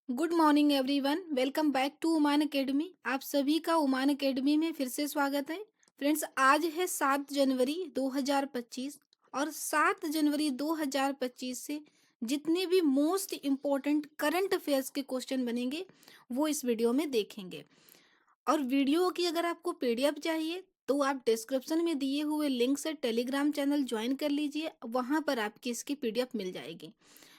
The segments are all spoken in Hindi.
Good morning everyone, welcome back to Uman academy. आप सभी का उमान अकेडमी में फिर से स्वागत है। फ्रेंड्स, आज है 7 जनवरी 2025 और 7 जनवरी 2025 से जितने भी मोस्ट इम्पोर्टेंट करंट अफेयर्स के क्वेश्चन बनेंगे वो इस वीडियो में देखेंगे। और वीडियो की अगर आपको पीडीएफ चाहिए तो आप डिस्क्रिप्शन में दिए हुए लिंक से टेलीग्राम चैनल ज्वाइन कर लीजिए, वहां पर आपकी इसकी पीडीएफ मिल जाएगी।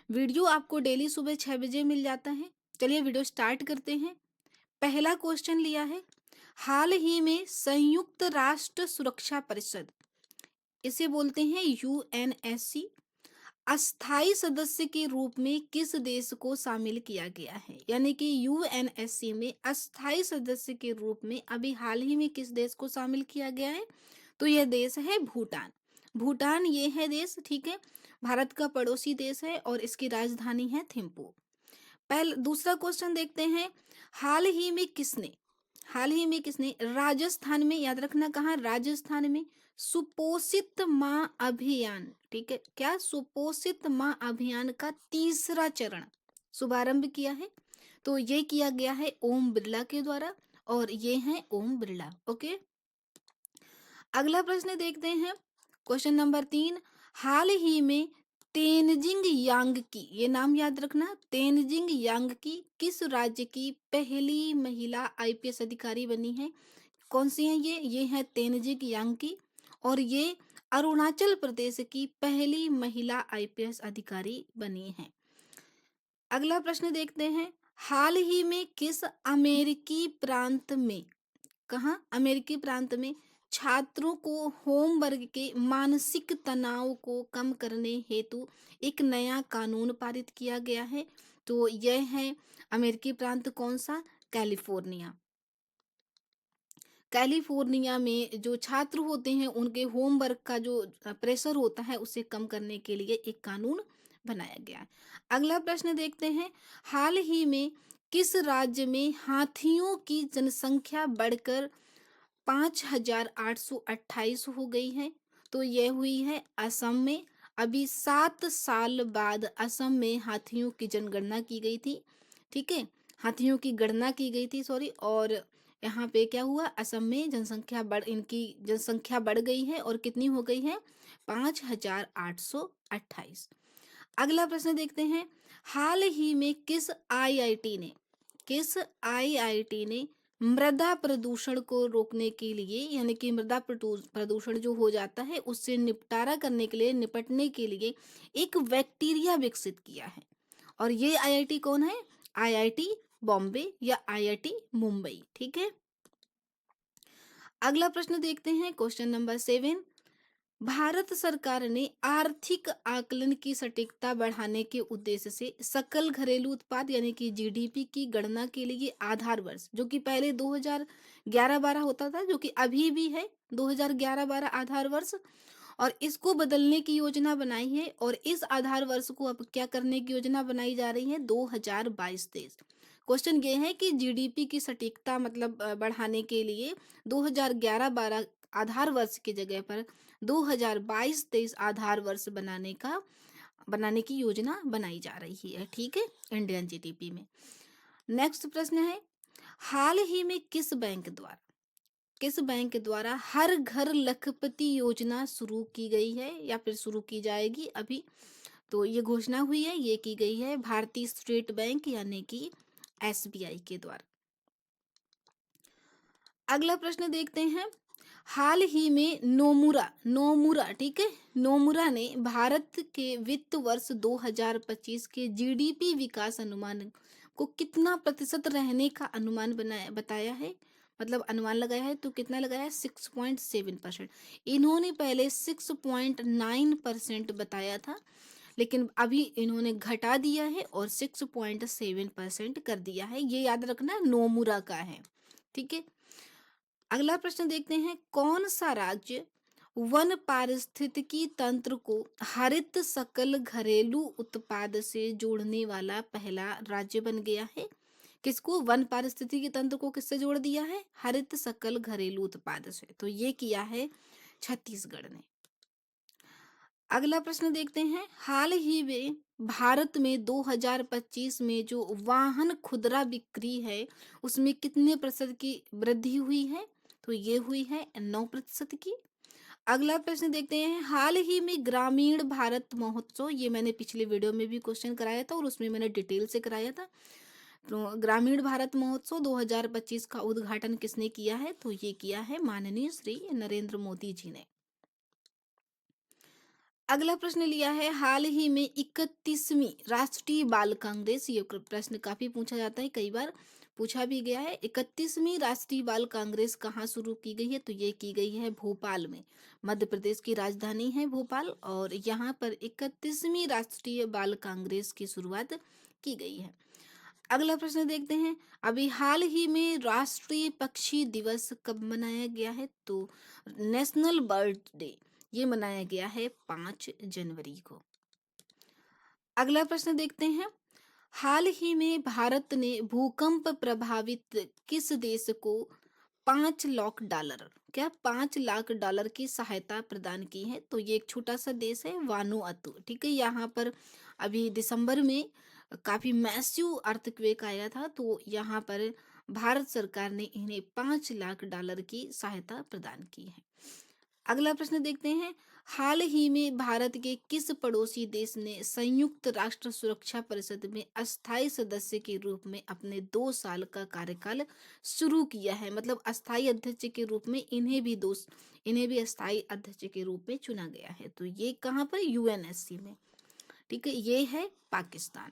वीडियो आपको डेली सुबह 6 बजे मिल जाता है। चलिए वीडियो स्टार्ट करते हैं। पहला क्वेश्चन लिया है, हाल ही में संयुक्त राष्ट्र सुरक्षा परिषद, इसे बोलते हैं यूएनएससी, अस्थाई सदस्य के रूप में किस देश को शामिल किया गया है? यानी कि यूएनएससी में अस्थाई सदस्य के रूप में अभी हाल ही में किस देश को शामिल किया गया है? तो यह देश है भूटान। भूटान ये है देश, ठीक है। भारत का पड़ोसी देश है और इसकी राजधानी है थिम्पू। पहले दूसरा क्वेश्चन देखते हैं, हाल ही में किसने राजस्थान में, याद रखना कहाँ, राजस्थान में सुपोषित माँ अभियान, ठीक है, क्या सुपोषित माँ अभियान का तीसरा चरण शुभारंभ किया है? तो ये किया गया है ओम बिरला के द्वारा, और ये है ओम बिरला। ओके, अगला प्रश्न देखते हैं, क्वेश्चन नंबर 3। हाल ही में तेनजिंग यांग, ये नाम याद रखना, तेनजिंग यांग किस राज्य की पहली महिला आईपीएस अधिकारी बनी है? कौन सी है ये है तेनजिंग यांग, और ये अरुणाचल प्रदेश की पहली महिला आईपीएस अधिकारी बनी है। अगला प्रश्न देखते हैं, हाल ही में किस अमेरिकी प्रांत में, कहाँ, अमेरिकी प्रांत में छात्रों को होमवर्क के मानसिक तनाव को कम करने हेतु एक नया कानून पारित किया गया है? तो यह है अमेरिकी प्रांत कौन सा? कैलिफोर्निया। कैलिफोर्निया में जो छात्र होते हैं उनके होमवर्क का जो प्रेशर होता है उसे कम करने के लिए एक कानून बनाया गया है। अगला प्रश्न देखते हैं, हाल ही में किस राज्य में हाथियों की जनसंख्या बढ़कर 5,828 हो गई है? तो यह हुई है असम में। अभी 7 साल बाद असम में हाथियों की जनगणना की गई थी, ठीक है, हाथियों की गणना की गई थी, सॉरी। और यहाँ पे क्या हुआ, असम में इनकी जनसंख्या बढ़ गई है और कितनी हो गई है? 5,828। अगला प्रश्न देखते हैं, हाल ही में किस आईआईटी ने मृदा प्रदूषण को रोकने के लिए, यानी कि मृदा प्रदूषण जो हो जाता है उससे निपटने के लिए एक बैक्टीरिया विकसित किया है? और ये आईआईटी कौन है? आईआईटी बॉम्बे या आईआईटी मुंबई, ठीक है। अगला प्रश्न देखते हैं, क्वेश्चन नंबर 7। भारत सरकार ने आर्थिक आकलन की सटीकता बढ़ाने के उद्देश्य से सकल घरेलू उत्पाद यानी कि जीडीपी की गणना के लिए आधार वर्ष, जो कि पहले 2011-12 होता था, जो कि अभी भी है 2011-12 आधार वर्ष, और इसको बदलने की योजना बनाई है। और इस आधार वर्ष को अब क्या करने की योजना बनाई जा रही है? 2022-23। क्वेश्चन ये है कि जीडीपी की सटीकता मतलब बढ़ाने के लिए 2011-12 आधार वर्ष की जगह पर 2022-23 आधार वर्ष बनाने की योजना बनाई जा रही है, ठीक है, इंडियन जीडीपी में। नेक्स्ट प्रश्न है, हाल ही में किस बैंक द्वारा हर घर लखपति योजना शुरू की गई है या फिर शुरू की जाएगी अभी? तो ये घोषणा हुई है, ये की गई है भारतीय स्टेट बैंक यानी कि एसबीआई के द्वारा। अगला प्रश्न देखते हैं, हाल ही में नोमुरा, ठीक है, नोमुरा ने भारत के वित्त वर्ष 2025 के जीडीपी विकास अनुमान को कितना प्रतिशत रहने का अनुमान बताया है, मतलब अनुमान लगाया है, तो कितना लगाया है? 6.7%। इन्होंने पहले 6.9% बताया था, लेकिन अभी इन्होंने घटा दिया है और 6.7% कर दिया है। ये याद रखना नोमुरा का है, ठीक है। अगला प्रश्न देखते हैं, कौन सा राज्य वन पारिस्थितिकी तंत्र को हरित सकल घरेलू उत्पाद से जोड़ने वाला पहला राज्य बन गया है? किसको वन पारिस्थितिकी तंत्र को किससे जोड़ दिया है? हरित सकल घरेलू उत्पाद से। तो ये किया है छत्तीसगढ़ ने। अगला प्रश्न देखते हैं, हाल ही में भारत में 2025 में जो वाहन खुदरा बिक्री है, उसमें कितने प्रतिशत की वृद्धि हुई है? तो ये हुई है 9% की। अगला प्रश्न देखते हैं, हाल ही में ग्रामीण भारत महोत्सव, ये मैंने पिछले वीडियो में भी क्वेश्चन कराया था और उसमें मैंने डिटेल से कराया था। तो ग्रामीण भारत महोत्सव 2025 का उद्घाटन किसने किया है? तो ये किया है माननीय श्री नरेंद्र मोदी जी ने। अगला प्रश्न लिया है, हाल ही में 31वीं राष्ट्रीय बाल कांग्रेस, ये प्रश्न काफी पूछा जाता है, कई बार पूछा भी गया है। 31वीं राष्ट्रीय बाल कांग्रेस कहाँ शुरू की गई है? तो ये की गई है भोपाल में। मध्य प्रदेश की राजधानी है भोपाल और यहाँ पर 31वीं राष्ट्रीय बाल कांग्रेस की शुरुआत की गई है। अगला प्रश्न देखते हैं, अभी हाल ही में राष्ट्रीय पक्षी दिवस कब मनाया गया है? तो नेशनल बर्ड डे ये मनाया गया है 5 जनवरी को। अगला प्रश्न देखते हैं, हाल ही में भारत ने भूकंप प्रभावित किस देश को $5 लाख, क्या $5 लाख की सहायता प्रदान की है? तो ये एक छोटा सा देश है वानुअतु, ठीक है। यहाँ पर अभी दिसंबर में काफी मैसिव अर्थक्वेक आया था, तो यहाँ पर भारत सरकार ने इन्हें $5 लाख की सहायता प्रदान की है। अगला प्रश्न देखते हैं, हाल ही में भारत के किस पड़ोसी देश ने संयुक्त राष्ट्र सुरक्षा परिषद में अस्थायी सदस्य के रूप में अपने 2 साल का कार्यकाल शुरू किया है? मतलब अस्थायी अध्यक्ष के रूप में इन्हें भी अस्थायी अध्यक्ष के रूप में चुना गया है। तो ये कहाँ पर? यूएनएससी में, ठीक है। ये है पाकिस्तान।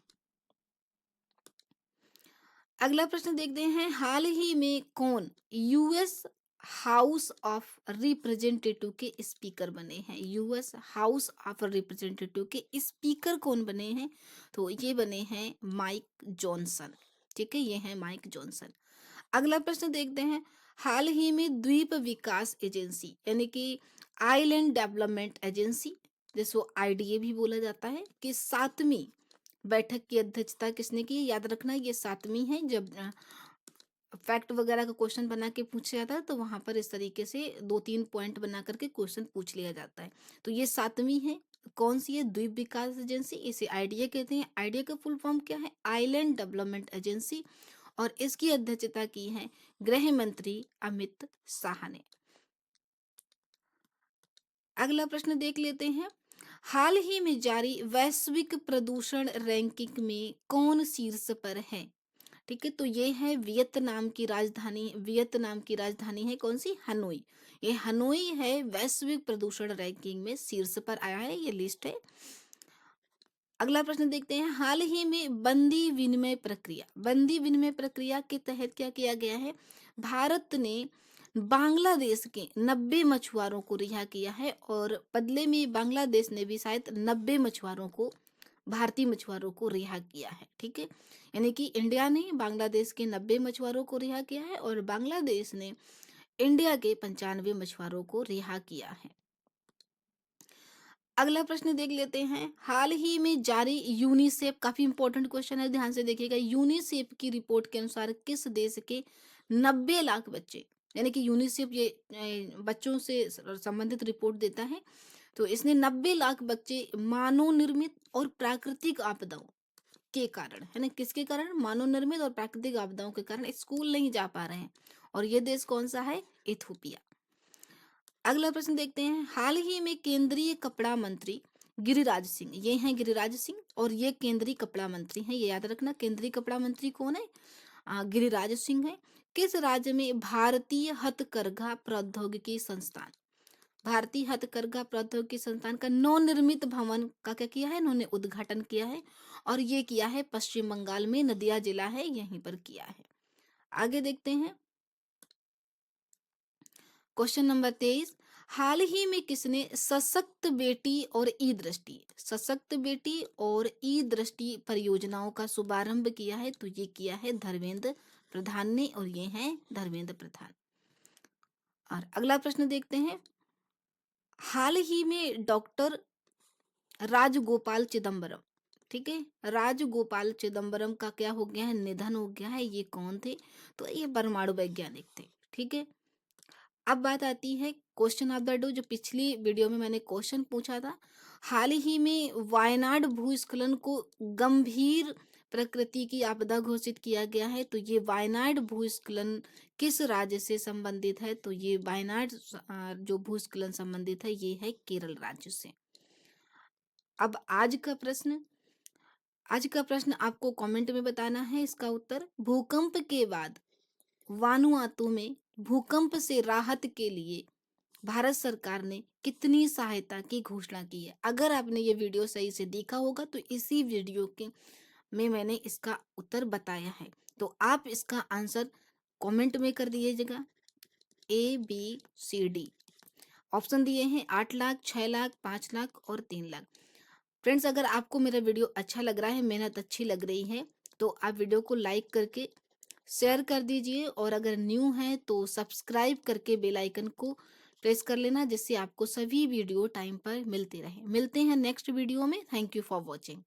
अगला प्रश्न देखते हैं, हाल ही में कौन यूएस हाउस ऑफ रिप्रेजेंटेटिव के स्पीकर बने हैं? यूएस हाउस ऑफ रिप्रेजेंटेटिव के स्पीकर कौन बने हैं? तो ये बने हैं माइक जॉनसन, ठीक है। ये है माइक जॉनसन। अगला प्रश्न देखते हैं, हाल ही में द्वीप विकास एजेंसी यानी कि आइलैंड डेवलपमेंट एजेंसी, जिसको आईडीए भी बोला जाता है, कि 7वीं बैठक की अध्यक्षता किसने की? याद रखना ये 7वीं है। जब फैक्ट वगैरह का क्वेश्चन बना के पूछा जाता है तो वहां पर इस तरीके से 2-3 पॉइंट बना करके क्वेश्चन पूछ लिया जाता है। तो ये 7वीं है। कौन सी है? द्वीप विकास एजेंसी, इसे आईडीए कहते हैं। आईडीए का फुल फॉर्म क्या है? Island development agency. और इसकी अध्यक्षता की है गृह मंत्री अमित शाह ने। अगला प्रश्न देख लेते हैं, हाल ही में जारी वैश्विक प्रदूषण रैंकिंग में कौन शीर्ष पर है? ठीक है, तो ये है वियतनाम की राजधानी है कौन सी? हनोई। ये हनोई है, वैश्विक प्रदूषण रैंकिंग में शीर्ष पर आया है, ये लिस्ट है। अगला प्रश्न देखते हैं, हाल ही में बंदी विनिमय प्रक्रिया के तहत क्या किया गया है? भारत ने बांग्लादेश के 90 मछुआरों को रिहा किया है और बदले में बांग्लादेश ने भी शायद 90 मछुआरों को, भारतीय मछुआरों को रिहा किया है, ठीक है। यानी कि इंडिया ने बांग्लादेश के 90 मछुआरों को रिहा किया है और बांग्लादेश ने इंडिया के 95 मछुआरों को रिहा किया है। अगला प्रश्न देख लेते हैं, हाल ही में जारी यूनिसेफ, काफी इंपॉर्टेंट क्वेश्चन है, ध्यान से देखिएगा। यूनिसेफ की रिपोर्ट के अनुसार किस देश के 90 लाख बच्चे, यानी कि यूनिसेफ ये बच्चों से संबंधित रिपोर्ट देता है, तो इसने 90 लाख बच्चे मानव निर्मित और प्राकृतिक आपदाओं के कारण, है ना, किसके कारण? मानव निर्मित और प्राकृतिक आपदाओं के कारण स्कूल नहीं जा पा रहे हैं। और ये देश कौन सा है? इथोपिया। अगला प्रश्न देखते हैं, हाल ही में केंद्रीय कपड़ा मंत्री गिरिराज सिंह, ये हैं गिरिराज सिंह और ये केंद्रीय कपड़ा मंत्री हैं, ये याद रखना। केंद्रीय कपड़ा मंत्री कौन है? गिरिराज सिंह है। किस राज्य में भारतीय हथकरघा प्रौद्योगिकी संस्थान का नवनिर्मित भवन का क्या किया है? इन्होंने उद्घाटन किया है और ये किया है पश्चिम बंगाल में, नदिया जिला है, यहीं पर किया है। आगे देखते हैं, क्वेश्चन नंबर 23, हाल ही में किसने सशक्त बेटी और ई दृष्टि परियोजनाओं का शुभारंभ किया है? तो ये किया है धर्मेंद्र प्रधान ने और ये हैं धर्मेंद्र प्रधान। और अगला प्रश्न देखते हैं, हाल ही में डॉक्टर राजगोपाल चिदम्बरम, ठीक है, राजगोपाल चिदम्बरम का क्या हो गया है? निधन हो गया है। ये कौन थे? तो ये परमाणु वैज्ञानिक थे, ठीक है। अब बात आती है क्वेश्चन ऑफ द डे, जो पिछली वीडियो में मैंने क्वेश्चन पूछा था। हाल ही में वायनाड भूस्खलन को गंभीर प्रकृति की आपदा घोषित किया गया है। तो ये वायनाड भूस्खलन किस राज्य से संबंधित है? तो ये वायनाड जो भूस्खलन संबंधित है ये है केरल राज्य से। अब आज का प्रश्न आपको कमेंट में बताना है इसका उत्तर। भूकंप के बाद वानुआतू में भूकंप से राहत के लिए भारत सरकार ने कितनी सहायता की घोषणा की है? अगर आपने ये वीडियो सही से देखा होगा तो इसी वीडियो के में मैंने इसका उत्तर बताया है। तो आप इसका आंसर कमेंट में कर दीजिएगा। A B C D option दिए हैं 8 लाख, 6 लाख, 5 लाख और 3 लाख। फ्रेंड्स, अगर आपको मेरा वीडियो अच्छा लग रहा है, मेहनत अच्छी लग रही है, तो आप वीडियो को लाइक करके शेयर कर दीजिए, और अगर न्यू है तो सब्सक्राइब करके बेल आइकन को प्रेस कर लेना, जिससे आपको सभी वीडियो टाइम पर मिलते रहे। मिलते हैं नेक्स्ट वीडियो में। Thank you for watching.